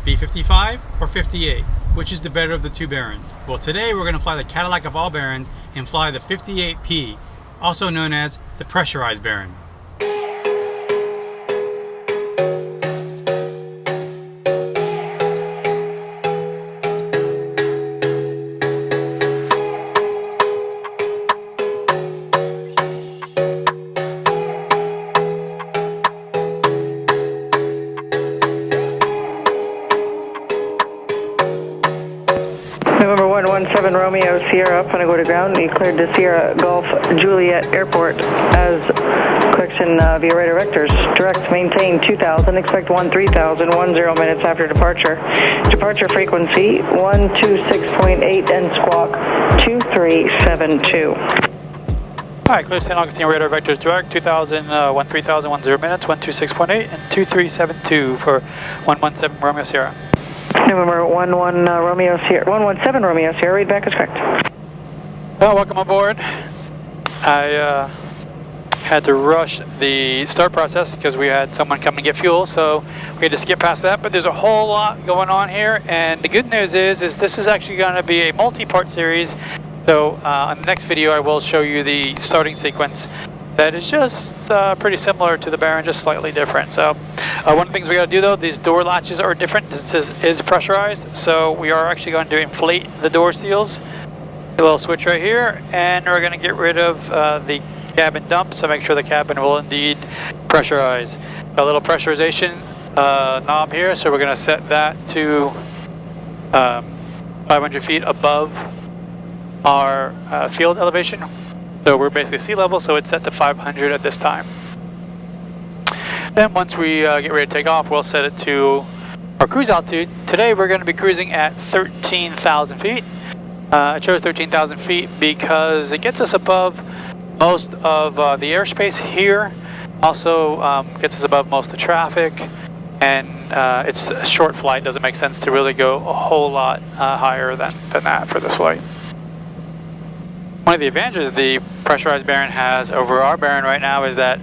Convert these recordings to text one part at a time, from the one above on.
Be 55 or 58? Which is the better of the two Barons? Well, today we're going to fly the Cadillac of all Barons and fly the 58P, also known as the pressurized Baron. November 117 Romeo Sierra, up on a go to ground. We cleared to Sierra Golf Juliet Airport as correction via radar vectors. Direct maintain 2000, expect 3000, 10 minutes after departure. Departure frequency 126.8 and squawk 2372. Alright, clear St. Augustine radar vectors direct 2000, 3000, 10 minutes, 126.8 and 2372 for 117 Romeo Sierra. November 11 Romeo Sierra, 117 Romeo Sierra, read back is correct. Well, welcome aboard. I had to rush the start process because we had someone come and get fuel, so we had to skip past that, but there's a whole lot going on here, and the good news is this is actually going to be a multi-part series. So on the next video I will show you the starting sequence that is just pretty similar to the Baron, just slightly different. So one of the things we got to do though, these door latches are different. This is pressurized, so we are actually going to inflate the door seals. A little switch right here, and we're going to get rid of the cabin dump, so make sure the cabin will indeed pressurize. A little pressurization knob here, so we're going to set that to 500 feet above our field elevation. So we're basically sea level, so it's set to 500 at this time. Then once we get ready to take off, we'll set it to our cruise altitude. Today we're going to be cruising at 13,000 feet. I chose 13,000 feet because it gets us above most of the airspace here. Also gets us above most of the traffic, and it's a short flight. Doesn't make sense to really go a whole lot higher than that for this flight. One of the advantages the pressurized Baron has over our Baron right now is that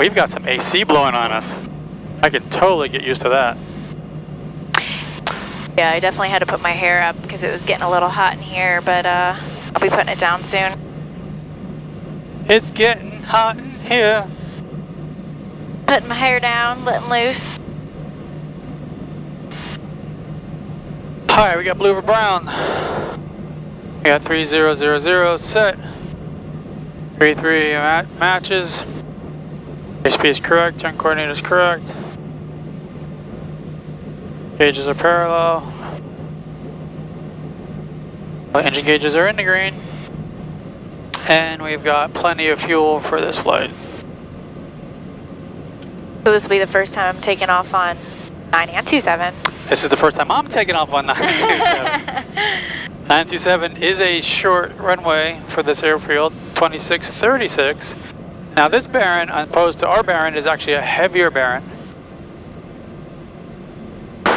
we've got some AC blowing on us. I can totally get used to that. Yeah, I definitely had to put my hair up because it was getting a little hot in here, but I'll be putting it down soon. It's getting hot in here. Putting my hair down, letting loose. Alright, we got blue over brown. We got 3000 set. 33 matches. HP is correct, turn coordinate is correct. Gauges are parallel. The engine gauges are in the green. And we've got plenty of fuel for this flight. So this will be the first time I'm taking off on 927. This is the first time I'm taking off on 927. 927 is a short runway for this airfield, 2636. Now this Baron, opposed to our Baron, is actually a heavier Baron.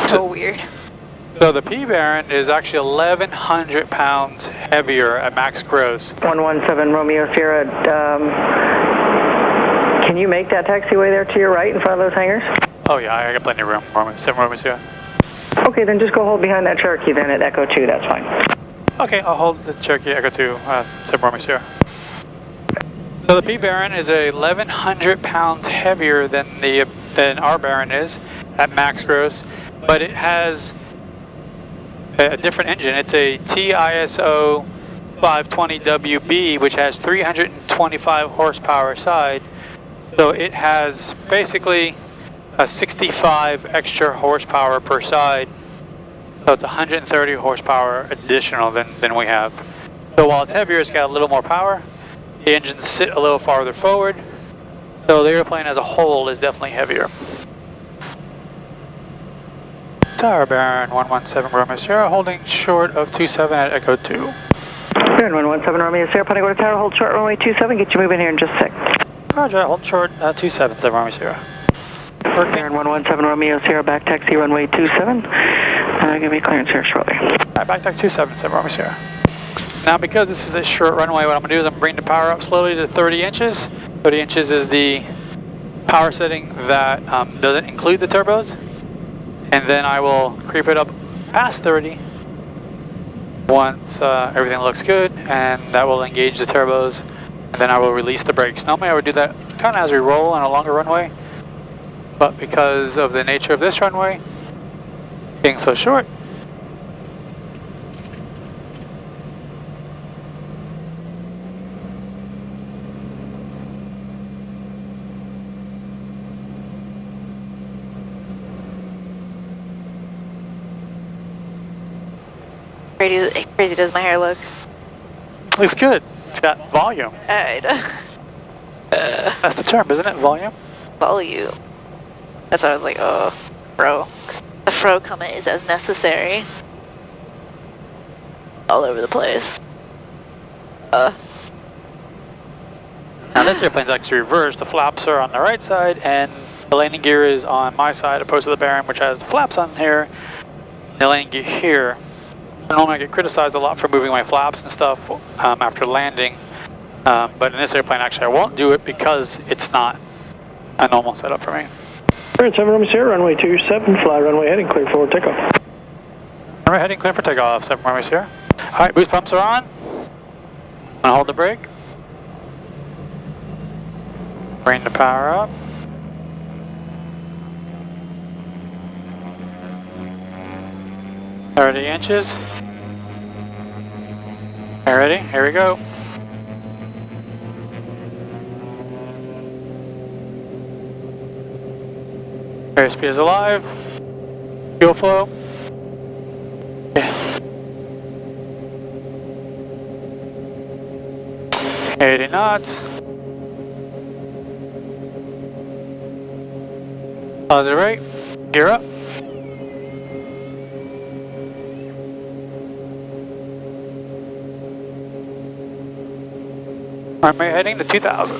So weird. So the P Baron is actually 1,100 pounds heavier at max gross. 117 Romeo Sierra, can you make that taxiway there to your right in front of those hangars? Oh yeah, I got plenty of room. 7 Romeo Sierra. Okay, then just go hold behind that Cherokee then at Echo 2, that's fine. Okay, I'll hold the Cherokee Echo 2, 7 Romeo Sierra. So the P Baron is 1,100 pounds heavier than our Baron is at max gross, but it has a different engine. It's a TISO 520WB, which has 325 horsepower side. So it has basically a 65 extra horsepower per side. So it's 130 horsepower additional than we have. So while it's heavier, it's got a little more power. The engines sit a little farther forward. So the airplane as a whole is definitely heavier. Tower Baron 117 Romeo Sierra, holding short of 27 at Echo 2. Baron 117 Romeo Sierra, planning to go to tower, hold short runway 27, get you moving here in just a sec. Roger, hold short 27, 7 Romeo Sierra. Baron 117 Romeo Sierra, back taxi runway 27. Give me clearance here shortly. Alright, back taxi 27, 7 Romeo Sierra. Now because this is a short runway, what I'm going to do is I'm going to bring the power up slowly to 30 inches. 30 inches is the power setting that doesn't include the turbos. and then I will creep it up past 30 once everything looks good, and that will engage the turbos, and then I will release the brakes. Normally I would do that kind of as we roll on a longer runway, but because of the nature of this runway being so short, crazy does my hair look? looks good. It's got volume. I know. That's the term, isn't it? Volume? Volume. That's why I was like, oh, fro. The fro comment is as necessary. All over the place. Now this airplane's actually reversed. The flaps are on the right side, and the landing gear is on my side, opposed to the Baron, which has the flaps on here. The landing gear here. Normally I get criticized a lot for moving my flaps and stuff after landing, but in this airplane actually I won't do it because it's not a normal setup for me. Alright, 7 Romeo Sierra, runway 27, fly runway heading, clear for takeoff. Runway heading, clear for takeoff, 7 Romeo Sierra. Alright, boost pumps are on. I'm gonna hold the brake. Bring the power up. "30 inches. Are you ready? Here we go. Airspeed is alive. Fuel flow. Yeah. 80 knots. Positive rate. Gear up. Runway heading to 2000.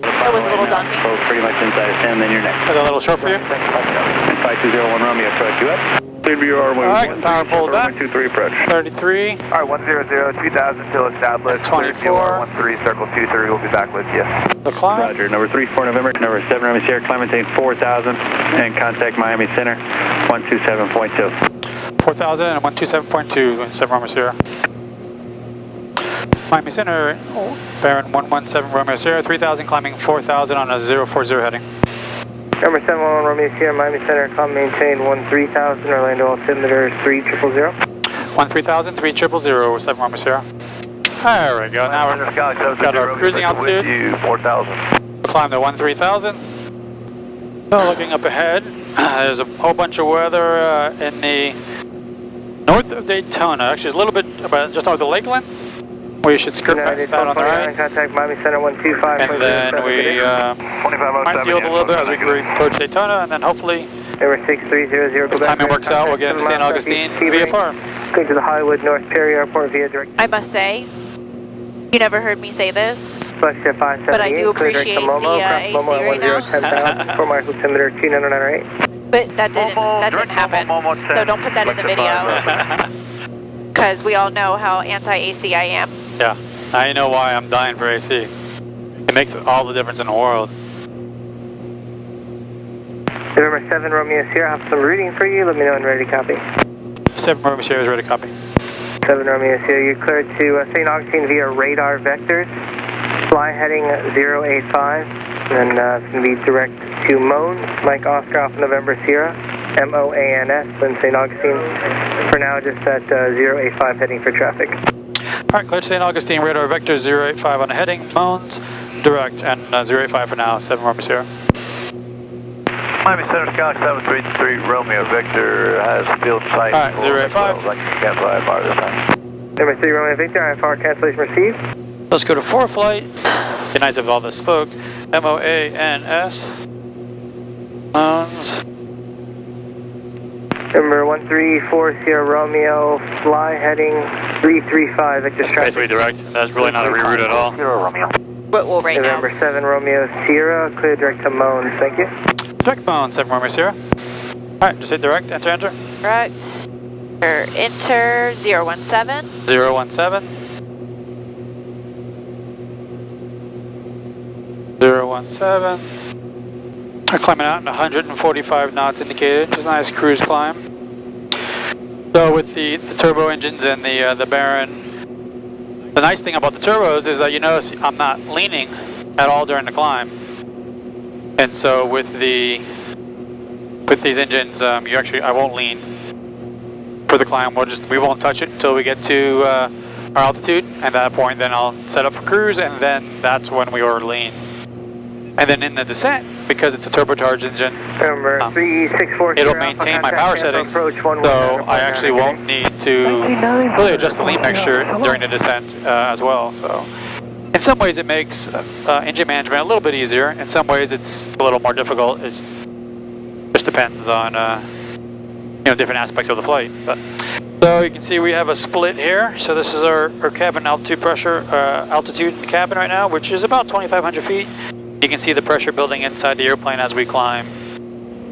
That was a little daunting. Pretty much inside of 10, then you're next. Is that a little short for you? 5201 Romeo, approach you up. Clear to your runway. Alright, power pulled back. 23 approach. 33. Alright, 100, 2000 till established. 24. 13, circle 23, we'll be back with you. The climb. Roger, number 34 November, number 7 Romeo Sierra, climb maintain 4000, and contact Miami Center, 127.2. 4000 and 127.2, 7 Romeo Sierra. Miami Center, Baron 117 Romeo Sierra, 3000 climbing 4000 on a 040 heading. Number 71 Romeo Sierra, Miami Center, climb maintain 13,000, Orlando altimeter 3000. 13,000, 3000, 7 Romeo Sierra. There we go, now we've got our cruising altitude. You, 4000. We'll climb to 13,000. So looking up ahead, there's a whole bunch of weather in the north of Daytona. Actually, it's a little bit about just north of Lakeland. We should skirt past that on the right. Contact Miami Center 125. And then we might deal with a little bit as we approach Daytona, and then hopefully Number 6300, if timing works out, we'll get into St. Augustine VFR. Going to the Hollywood North Perry Airport via direct. I must say, you never heard me say this, Flex 578. but I do appreciate the AC right now. 10,000 for my altimeter 2998. But that didn't happen. So don't put that in the video. Because we all know how anti-AC I am. Yeah, I know why I'm dying for AC. It makes all the difference in the world. November 7 Romeo Sierra, I have some routing for you. Let me know when ready to copy. 7 Romeo Sierra is ready to copy. 7 Romeo Sierra, you're cleared to St. Augustine via radar vectors. Fly heading 085. And it's going to be direct to Moan, Mike Oscar Alpha November Sierra, MOANS, then St. Augustine. For now, just at 085 heading for traffic. Alright, clear to St. Augustine, radar vector 085 on the heading, Moans, direct, and 085 for now, 7 Romeo Sierra. Miami Center, Sky 733 Romeo, Victor has field sight. Alright, 085. Can't fly IFR this time. Number 3 Romeo Victor, IFR cancellation received. Let's go to 4 flight. Be nice if all this spoke. MOANS. Moans. Number 134 Sierra Romeo, fly heading 335 Victor That's traffic. basically direct. That's really not a reroute at all. Sierra Romeo. But well, right now. November 7 Romeo Sierra, clear direct to Moan, thank you. Direct Moans, 7 Romeo Sierra. Alright, just hit direct, enter, enter. Direct. Enter 017. 017. 017. We're climbing out in 145 knots indicated, which is a nice cruise climb. So with the turbo engines and the Baron, the nice thing about the turbos is that you notice I'm not leaning at all during the climb. And so with these engines, I won't lean for the climb. We won't touch it until we get to our altitude. At that point, then I'll set up for cruise, and then that's when we will lean. And then in the descent, because it's a turbocharged engine, it'll maintain my power settings, so I actually won't need to really adjust the lean mixture during the descent as well. So in some ways it makes engine management a little bit easier. In some ways it's a little more difficult. It just depends on different aspects of the flight. So you can see we have a split here. So this is our cabin altitude pressure, altitude in the cabin right now, which is about 2,500 feet. You can see the pressure building inside the airplane as we climb.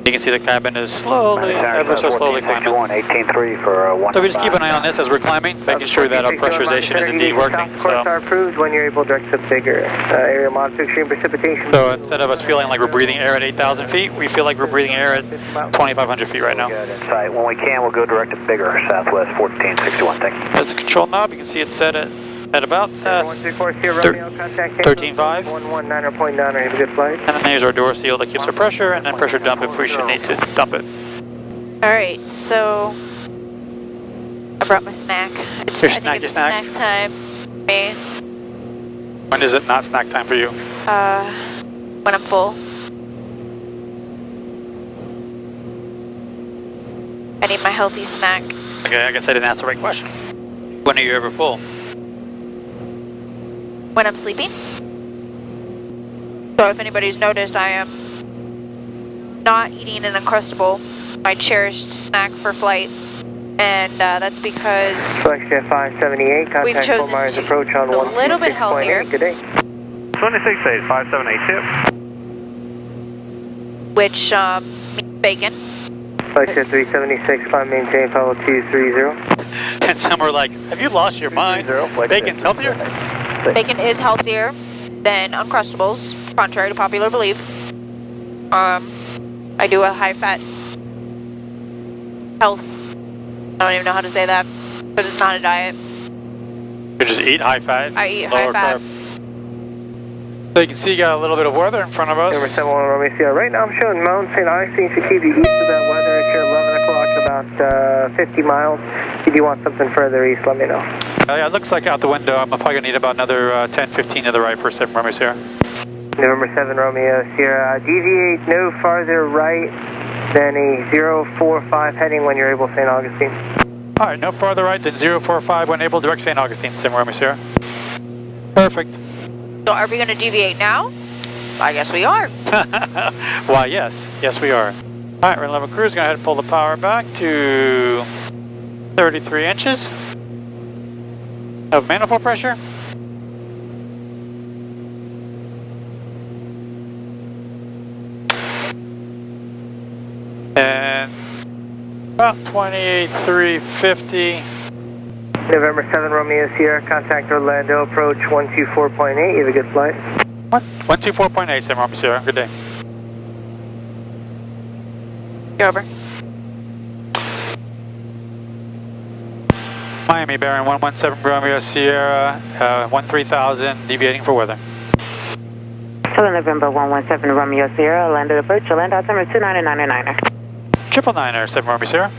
You can see the cabin is slowly, ever so slowly climbing. So we just keep an eye on this as we're climbing, making sure that our pressurization is indeed working. So approved when you're able to exit bigger. Area mod to extreme precipitation. So instead of us feeling like we're breathing air at 8,000 feet, we feel like we're breathing air at 2,500 feet right now. When we can, we'll go direct to bigger, southwest 1461. Thank you. There's the control knob. You can see it's set at about 13.5. And then there's our door seal that keeps our pressure, and then pressure dump if we should need to dump it. Alright, so I brought my snack. It's snack time for me. When is it not snack time for you? When I'm full. I need my healthy snack. Okay, I guess I didn't ask the right question. When are you ever full? When I'm sleeping. So if anybody's noticed, I am not eating an Uncrustable, my cherished snack for flight, and that's because we've chosen to approach on a little bit healthier. 26.8, 578 which means bacon. Flight 376, climb maintain, follow 230. And some are like, have you lost your mind? Bacon's healthier? Bacon is healthier than Uncrustables, contrary to popular belief. I do a high-fat health. I don't even know how to say that, because it's not a diet. You just eat high-fat? I eat high-fat. So you can see you got a little bit of weather in front of us. Number 71 Romeo Sierra. Right now I'm showing Mount St. Augustine should keep you east of that weather. It's here 11 o'clock, about 50 miles. If you want something further east, let me know. Yeah, it looks like out the window I'm probably going to need about another 10, 15 to the right for 7 Romeo Sierra. November 7 Romeo Sierra. Deviate no farther right than a 045 heading when you're able St. Augustine. Alright, no farther right than 045 when able, direct St. Augustine, 7 Romeo Sierra. Perfect. So are we going to deviate now? I guess we are. Why, yes. Yes, we are. Alright, we're going to level cruise. Go ahead and pull the power back to 33 inches of manifold pressure. And about 28,350. November 7 Romeo Sierra, contact Orlando, approach 124.8. You have a good flight. 124.8, 7 Romeo Sierra. Good day. Go over. Miami Baron 117 Romeo Sierra, 13,000, deviating for weather. 7 November 117 Romeo Sierra, Orlando approach, Orlando altimeter 2999er. 999er, 7 Romeo Sierra.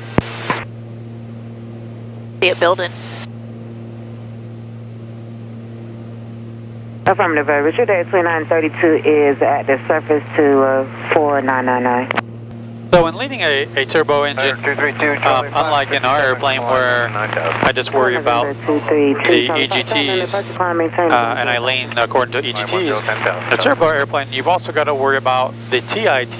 See it building. Affirmative, Richard Day 2932 is at the surface to 4999. So when leading a turbo engine, unlike in our airplane where I just worry about the EGTs and I lean according to EGTs, the turbo airplane, you've also got to worry about the TIT,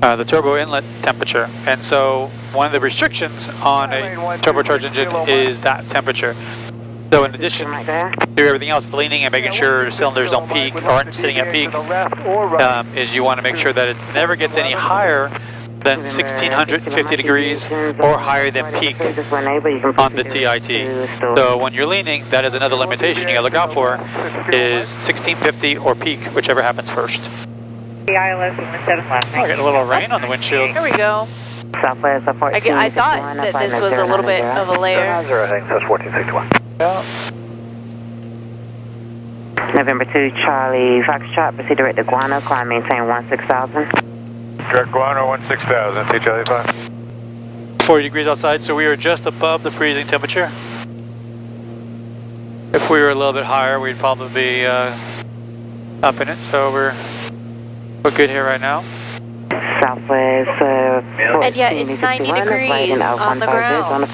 the turbo inlet temperature. And so one of the restrictions on a turbocharged engine is that temperature. So in addition to everything else, the leaning and making sure cylinders don't peak or aren't sitting at peak, is you want to make sure that it never gets any higher than 1650 degrees or higher than peak on the TIT. So when you're leaning, that is another limitation you gotta look out for, is 1650 or peak, whichever happens first. The ILS 17 last Oh, getting a little rain on the windshield. Here we go. Southwest of 1461. I thought that this was a little bit of a layer. I think that's 1461. Yeah. November 2, Charlie Foxtrot, proceed direct to Guano, climb maintain 16,000. Direct Guano 16,000, T Charlie 5. 40 degrees outside, so we are just above the freezing temperature. If we were a little bit higher, we'd probably be up in it, so we're good here right now. Southwest And yet it's 90 degrees on the ground.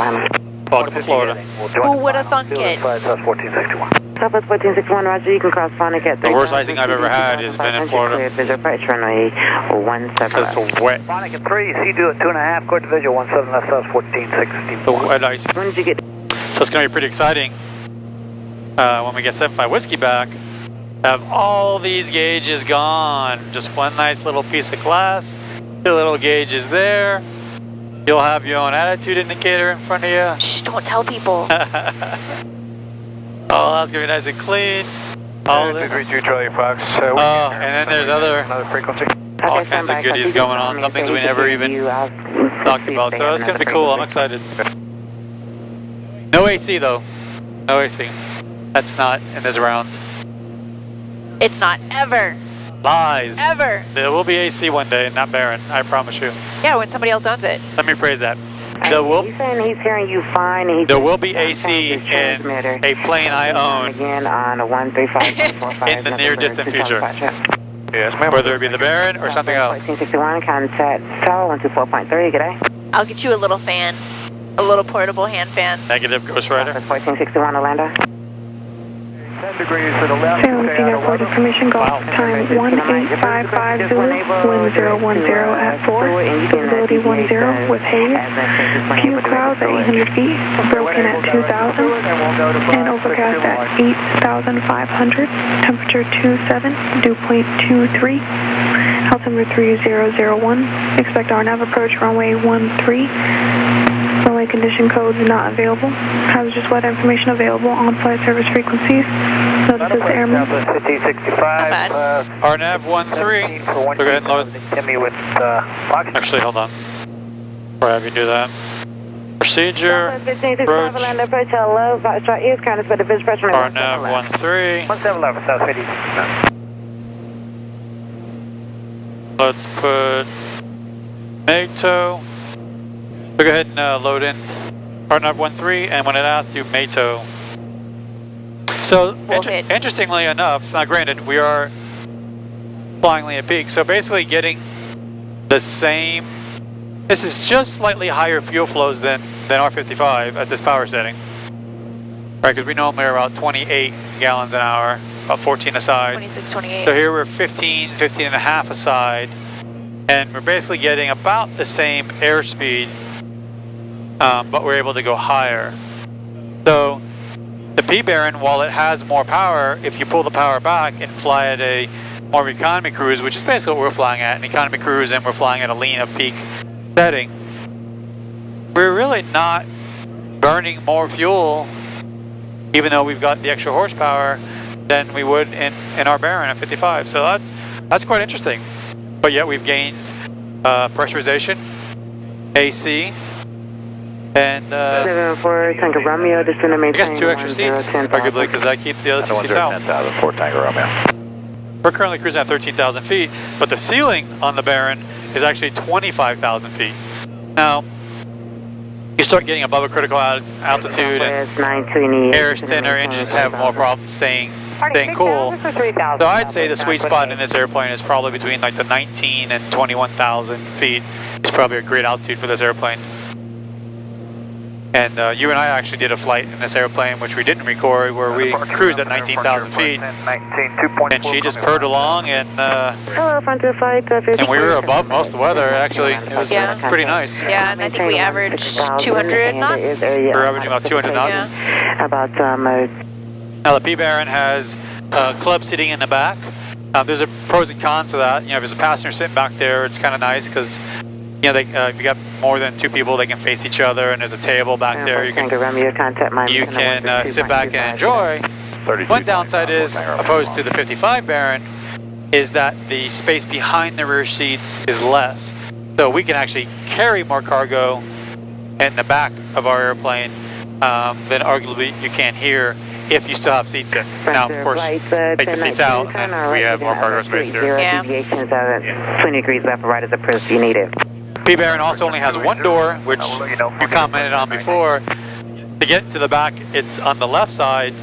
Welcome to Florida. Who would have thunk it? That's 1461. Southwest 1461, Roger, you can cross Phonic at 3. The worst icing I've ever had has been in Florida. Visit approach runway 17 Because it's wet. Phonic at 3, C2 at 2.5, court division 17, that's 1460. The wet icing. When did you get? So it's going to be pretty exciting when we get 75 whiskey back. Have all these gauges gone. Just one nice little piece of glass. Two little gauges there. You'll have your own attitude indicator in front of you. Shh, don't tell people. Oh, that's gonna be nice and clean. All this. 232 Charlie Fox. Oh, and then there's another frequency. all kinds of goodies going on. Some things we never even talked about. So it's gonna be cool. I'm excited. No AC though. No AC. That's not in this round. It's not ever. Lies. Ever. There will be AC one day, not Baron. I promise you. Yeah, when somebody else owns it. Let me phrase that. There will, He's saying he's hearing you fine. there will be AC in a plane I own Again on a 135.45. in the near distant future. Yes, ma'am. Whether it be the Baron or something else. 1461, contact tower 124.3, good day. I'll get you a little fan. A little portable hand fan. Negative, Ghost Rider. 1461, Orlando. 10 degrees to the left. San Luis Airport information, Golf time 18550, wind 010 at 4, visibility 10 with haze, few clouds at 800 feet, broken at 2000, and overcast at 8,500, temperature 27, dew point 23, altimeter 3001, expect RNAV approach runway 13. Runway condition codes not available. Hazardous weather information available on flight service frequencies. Notices airmen. 5065. RNAV 13. Go ahead and load. Actually, hold on. Before I have you do that. Procedure. Approach. RNAV 13. 1711, South 50. Let's put NATO. Go ahead and load in RNAV 13, and when it asks, do MATO. So, interestingly enough, now granted, we are flying at peak, so basically getting the same, this is just slightly higher fuel flows than R55 at this power setting. Right, because we normally are about 28 gallons an hour, about 14 aside. 26, 28. So here we're 15 and a half aside, and we're basically getting about the same airspeed, but we're able to go higher. So the P Baron, while it has more power, if you pull the power back and fly at a more economy cruise, which is basically what we're flying at, an economy cruise, and we're flying at a lean of peak setting, we're really not burning more fuel, even though we've got the extra horsepower, than we would in our Baron at 55. So that's quite interesting. But yet we've gained pressurization, AC, and I guess 2 extra seats, arguably, because I keep the other 2 seats out. 10,000, Fort Tango Romeo. We're currently cruising at 13,000 feet, but the ceiling on the Baron is actually 25,000 feet. Now, you start getting above a critical altitude, and air is thinner, engines have more problems staying cool. So I'd say the sweet spot in this airplane is probably between like the 19 and 21,000 feet. It's probably a great altitude for this airplane. And you and I actually did a flight in this airplane, which we didn't record, where we cruised at 19,000 feet. And she just purred along, and we were above most of the weather, actually. It was pretty nice. Yeah, and I think we averaged 200 knots. We're averaging about 200 knots. Yeah. Now the P Baron has club seating in the back. There's a pros and cons to that. You know, if there's a passenger sitting back there, it's kind of nice because you know, if you got more than 2 people, they can face each other, and there's a table back there. You can sit back and enjoy. One downside is, opposed to the 55 Baron, is that the space behind the rear seats is less. So we can actually carry more cargo in the back of our airplane than arguably you can here if you still have seats in. Now, of course, take the seats out, and we have more cargo space here. Yeah. 20 degrees left or right as approach if you need it. P-Baron also only has 1 door, which you commented on before. To get to the back, it's on the left side,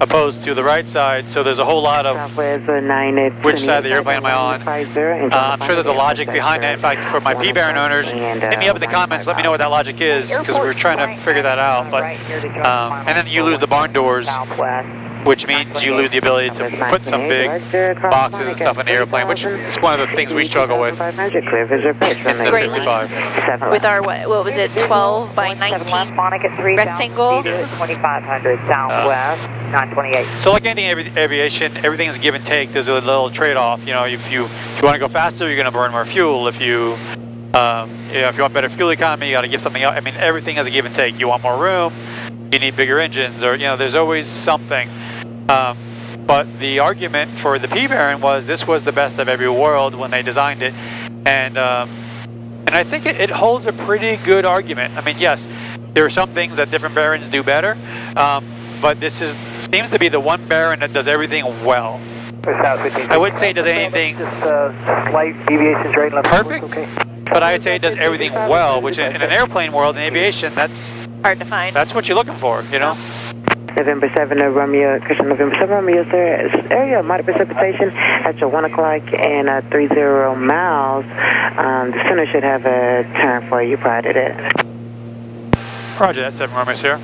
opposed to the right side, so there's a whole lot of which side of the airplane am I on. I'm sure there's a logic behind that. In fact, for my P-Baron owners, hit me up in the comments, let me know what that logic is, because we're trying to figure that out. But and then you lose the barn doors, which means you lose the ability to put some big boxes and stuff in the airplane, which is one of the things we struggle with in the 55. With our, what was it, 12 by 19 rectangle? 2500 southwest, 928. So like anything aviation, everything is give and take. There's a little trade-off. You know, if you want to go faster, you're going to burn more fuel. If you want better fuel economy, you got to give something else. I mean, everything is a give and take. You want more room, you need bigger engines, or, you know, there's always something. But the argument for the P-Baron was this was the best of every world when they designed it, and I think it holds a pretty good argument. I mean, yes, there are some things that different Barons do better, but this seems to be the one Baron that does everything well. I wouldn't say it does anything perfect, but I would say it does everything well, which in an airplane world, in aviation, that's hard to find. That's what you're looking for, you know? November 7, Romeo, Christian November 7, Romeo, sir. Area of moderate precipitation at your 1 o'clock and 30 miles. The center should have a turn for you prior to that. Roger that, 7 Romeo, sir.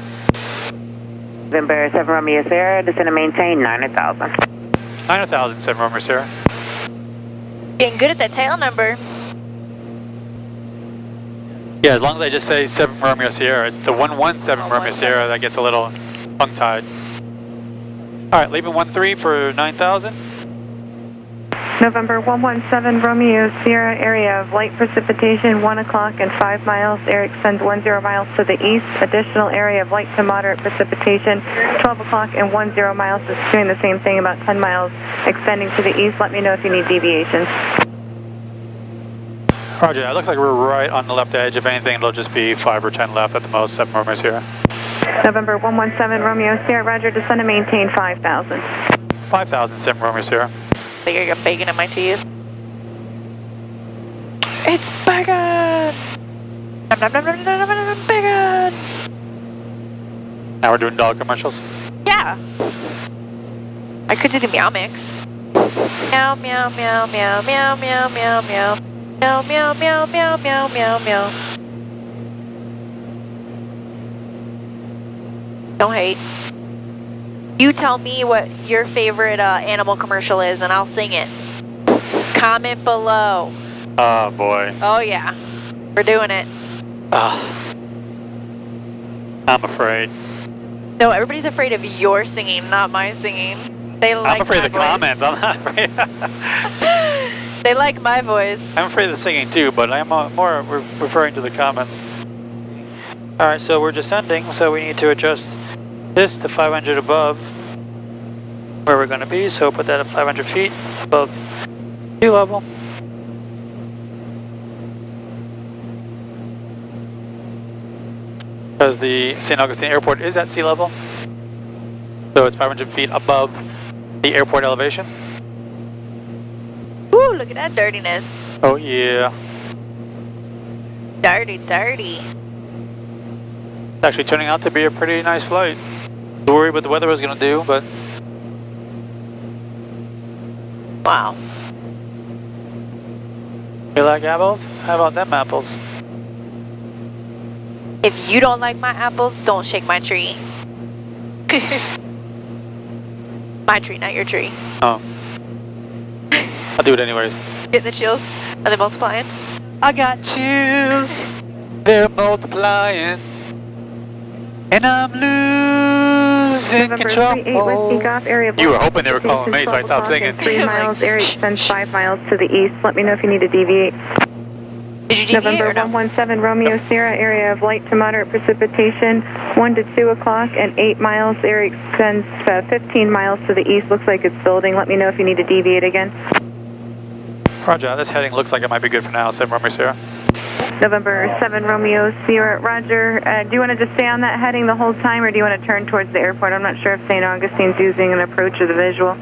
November 7, Romeo, sir. The center maintain 9,000. 9,000, 7 Romeo, sir. Getting good at that tail number. Yeah, as long as I just say 7 Romeo Sierra, it's the 117 Romeo Sierra that gets a little tongue-tied. All right, leaving 13 for 9,000. November 117 Romeo Sierra, area of light precipitation 1 o'clock and 5 miles. Air extends 10 miles to the east. Additional area of light to moderate precipitation 12 o'clock and 10 miles. It's doing the same thing, about 10 miles extending to the east. Let me know if you need deviations. Roger, it looks like we're right on the left edge. If anything, it'll just be 5 or 10 left at the most. 7 Romeo Sierra. November 117 Romeo Sierra, roger, descend and maintain 5,000. 5,000, 7 Romeo Sierra. I think I got bacon in my teeth. It's bacon! Bacon! Now we're doing dog commercials? Yeah. I could do the meow mix. Meow, meow, meow, meow, meow, meow, meow, meow. Meow, meow, meow, meow, meow, meow, meow. Don't hate. You tell me what your favorite animal commercial is and I'll sing it. Comment below. Oh boy. Oh yeah. We're doing it. I'm afraid. No, everybody's afraid of your singing, not my singing. They like I'm afraid of the voice. comments. I'm not afraid. They like my voice. I'm afraid of the singing too, but I'm more referring to the comments. Alright, so we're descending, so we need to adjust this to 500 above where we're going to be, so put that at 500 feet above sea level. Because the St. Augustine Airport is at sea level, so it's 500 feet above the airport elevation. Ooh, look at that dirtiness. Oh yeah. Dirty, dirty. It's actually turning out to be a pretty nice flight. I was worried what the weather was going to do, but... Wow. You like apples? How about them apples? If you don't like my apples, don't shake my tree. My tree, not your tree. Oh. I'll do it anyways. Getting the chills? Are they multiplying? I got chills. They're multiplying. And I'm losing control. You were hoping they were calling me, so I stopped singing. 3 miles, air extends 5 miles to the east. Let me know if you need to deviate. Did you deviate November or no? 117 Romeo Sierra, area of light to moderate precipitation, 1 to 2 o'clock and 8 miles. Area extends 15 miles to the east. Looks like it's building. Let me know if you need to deviate again. Roger, this heading looks like it might be good for now, 7 Romeo Sierra. November 7 Romeo Sierra, Roger. Do you want to just stay on that heading the whole time, or do you want to turn towards the airport? I'm not sure if St. Augustine's using an approach or the visual.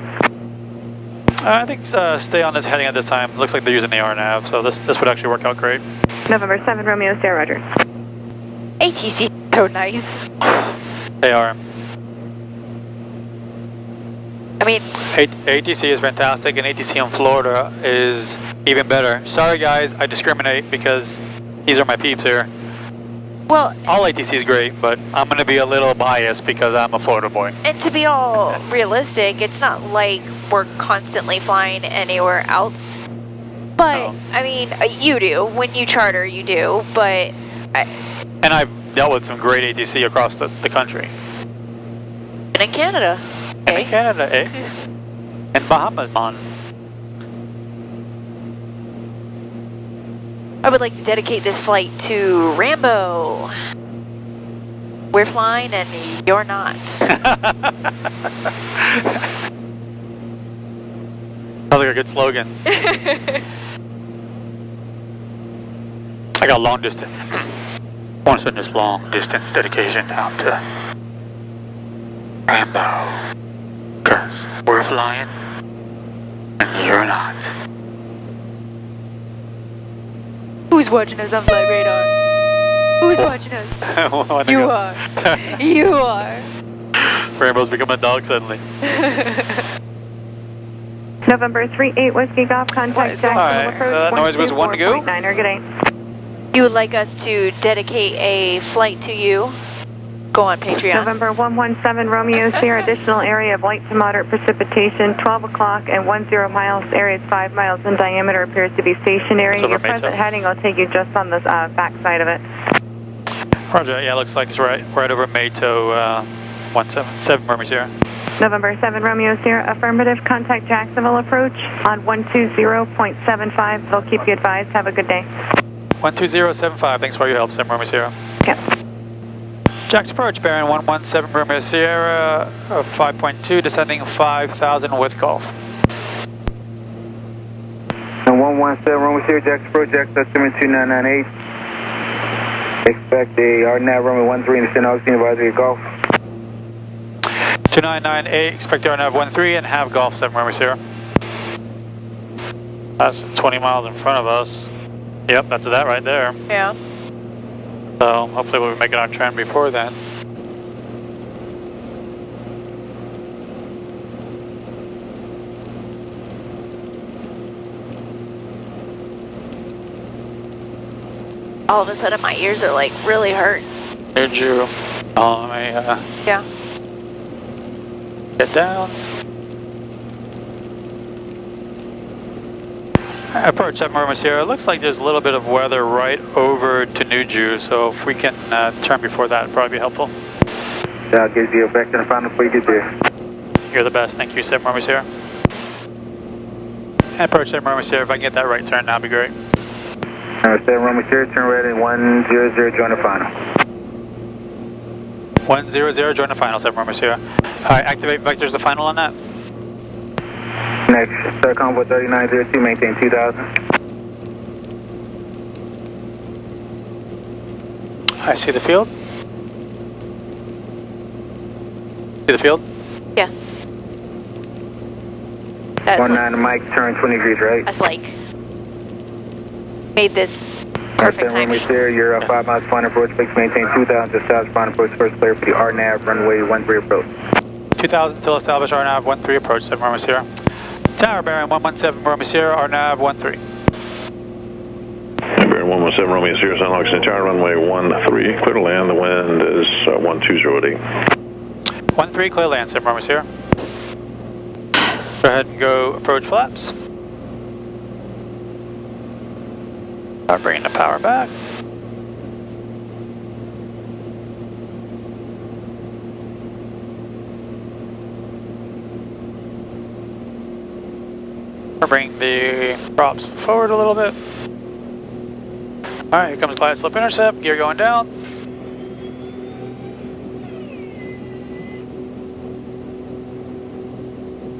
I think stay on this heading at this time. Looks like they're using the RNAV, so this would actually work out great. November 7 Romeo Sierra, Roger. ATC, so nice. They are. I mean, ATC is fantastic, and ATC in Florida is even better. Sorry guys, I discriminate because these are my peeps here. well, All ATC is great, but I'm going to be a little biased because I'm a Florida boy. and to be all realistic, it's not like we're constantly flying anywhere else. But, No. I mean, you do. When you charter, you do. But, And I've dealt with some great ATC across the country. and in Canada. And in Canada, eh? And Bahamas, man. I would like to dedicate this flight to Rambo. We're flying and you're not. Sounds like a good slogan. I got long distance. Want to send this long distance dedication out to Rambo. Because we're flying and you're not. Who's watching us on flight radar? Who's watching us? You are. You are. Rambo's become a dog suddenly. November 38 Whiskey Golf, contact Jacksonville Alright, approach. that noise was 1 to go. 124.9, good day. You would like us to dedicate a flight to you? Go on Patreon. November 117 Romeo Sierra, additional area of light to moderate precipitation, 12 o'clock and 10 miles. Area is 5 miles in diameter, appears to be stationary. It's over Your Mayto. present heading will take you just on the back side of it. Roger, yeah, looks like it's right over Mayto 177 Romeo Sierra. November 7 Romeo Sierra, affirmative, contact Jacksonville approach on 120.75. They'll keep you advised. Have a good day. 12075, thanks for your help, 7 Romeo Sierra. Yep. Jack's approach, bearing 117 Romeo Sierra, 5.2, descending 5,000 with Golf. 117 Romeo Sierra, Jack's approach, Jack's 72998. Expect a RNAV runway 13 in St. Augustine, advisory Golf. 2998, expect RNAV 13 and have Golf 7 Romeo Sierra. That's 20 miles in front of us. Yep, that's that right there. Yeah. So hopefully we'll be making our turn before then. All of a sudden my ears are like really hurting. Did you? Oh, let me Yeah. get down. Approach 7 Romeo Sierra. Looks like there's a little bit of weather right over to Nuju, so if we can turn before that, it'd probably be helpful. I'll give you a back to the final before you get there. You're the best. Thank you, 7 Romeo Sierra. And approach 7 Romeo Sierra. If I can get that right turn, that'd be great. 7 Romeo Sierra, turn right at 100, join the final. 100, join the final, 7 Romeo Sierra. Alright, activate vectors to final on that. Next, start combo 3902, maintain 2000. I see the field. See the field? Yeah. That's 19 Mike, turn 20 degrees right. That's like made this perfect 7 Romeo timing. Sierra, you're 5 miles final approach, please maintain 2000 to establish final approach, first clear for the RNAV runway 13 approach. 2000 till establish RNAV 13 approach, 7 Romeo Sierra. Tower bearing 117 Romeo Sierra, RNAV 13. Bearing 117 Romeo Sierra, St. Augustine Tower, runway 13, clear to land, the wind is 1208. 13, clear land, 7 Romeo Sierra. Go ahead and go approach flaps. Bringing the power back. Bring the props forward a little bit. Alright, here comes glide slope intercept, gear going down.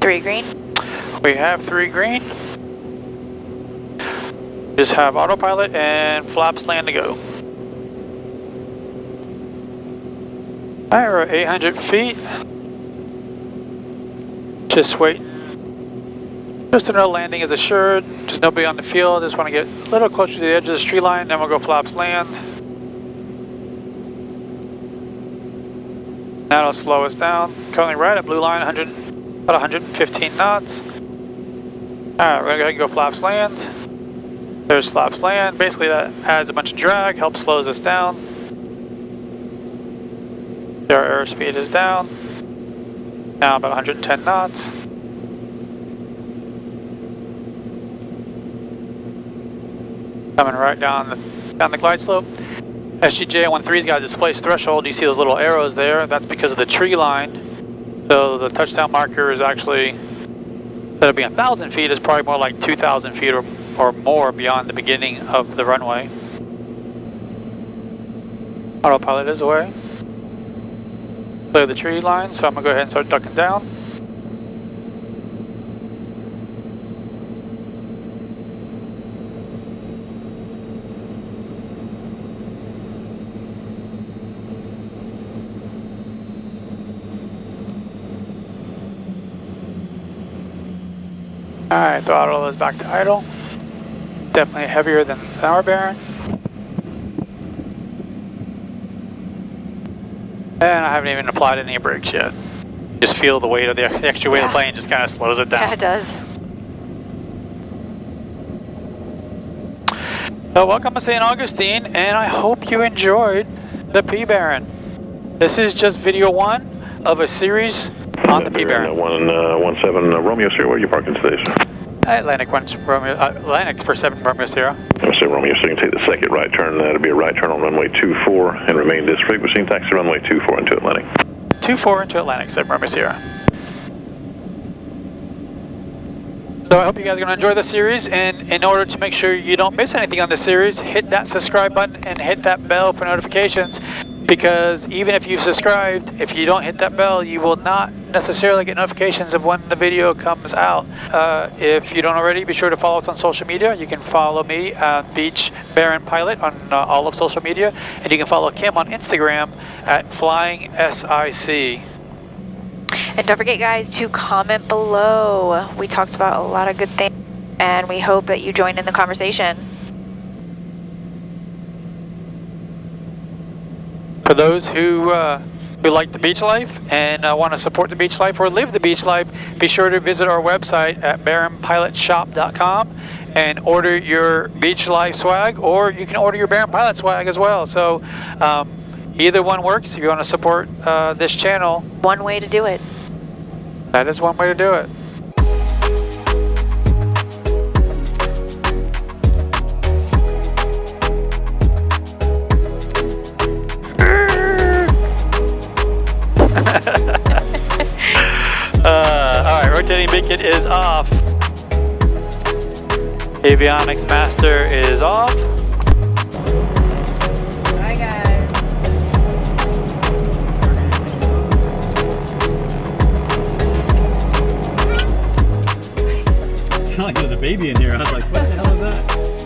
Three green. We have 3 green. Just have autopilot and flaps land to go. Alright, we're at 800 feet. Just wait. Just another landing is assured. Just nobody on the field. Just want to get a little closer to the edge of the tree line. Then we'll go flaps land. That'll slow us down. Currently right at blue line, about 115 knots. Alright, we're going to go flaps land. There's flaps land. Basically that adds a bunch of drag, helps slows us down. Our airspeed is down. Now about 110 knots. Coming right down the glide slope. SGJ-13's got a displaced threshold. You see those little arrows there. That's because of the tree line. So the touchdown marker is actually, instead of being 1,000 feet, is probably more like 2,000 feet or more beyond the beginning of the runway. Autopilot is away. Clear the tree line, so I'm going to go ahead and start ducking down. Alright, throttle is back to idle. Definitely heavier than our Baron. And I haven't even applied any brakes yet. Just feel the weight of the extra weight of the plane just kind of slows it down. Yeah, it does. So welcome to St. Augustine, and I hope you enjoyed the P Baron. This is just video 1 of a series on the P Baron. 117 Romeo Sierra, where are you parking today, sir? Atlantic for 7 Romeo Sierra. So Romeo, so you can take the second right turn. That'll be a right turn on runway 24 and remain this frequency. Taxi runway 24 into Atlantic. 24 into Atlantic, 7 Romeo Sierra. So I hope you guys are going to enjoy this series, and in order to make sure you don't miss anything on this series, hit that subscribe button and hit that bell for notifications, because even if you've subscribed, if you don't hit that bell, you will not necessarily get notifications of when the video comes out. If you don't already, be sure to follow us on social media. You can follow me, Beach Baron Pilot, on all of social media, and you can follow Kim on Instagram at Flying SIC. And don't forget, guys, to comment below. We talked about a lot of good things, and we hope that you join in the conversation. For those who like the beach life and want to support the beach life or live the beach life, be sure to visit our website at baronpilotshop.com and order your beach life swag, or you can order your Baron Pilot swag as well. So either one works if you want to support this channel. One way to do it. That is one way to do it. Alright, rotating beacon is off. Avionics master is off. Hi guys. It sounded like there was a baby in here. I was like, what the hell is that?